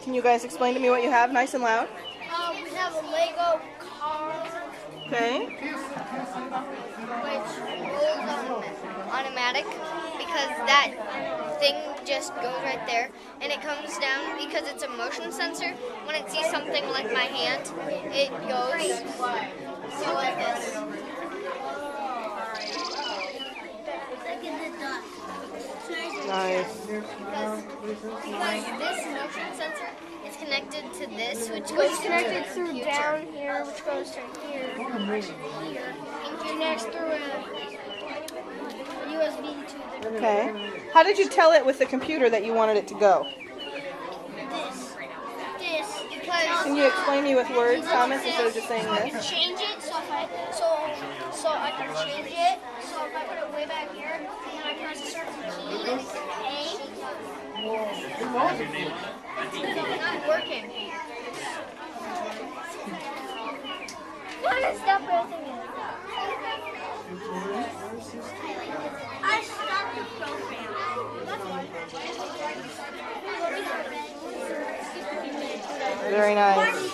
Can you guys explain to me what you have, nice and loud? We have a Lego car, Okay. which rolls automatic, because that thing just goes right there, and it comes down because it's a motion sensor. When it sees something like my hand, it goes so like this. Nice. Because this motion sensor is connected to this, which goes connected through down here, which goes to here, here, and connects through a USB to the Okay. How did you tell it with the computer that you wanted it to go? this because Can you explain to me with words, Thomas, instead of just saying so I can this? change it. So if I I can change it. So if I put it way back here, and then I press a certain key, A. It's not working. Why did it stop everything? I stopped the program. That's why. Very nice.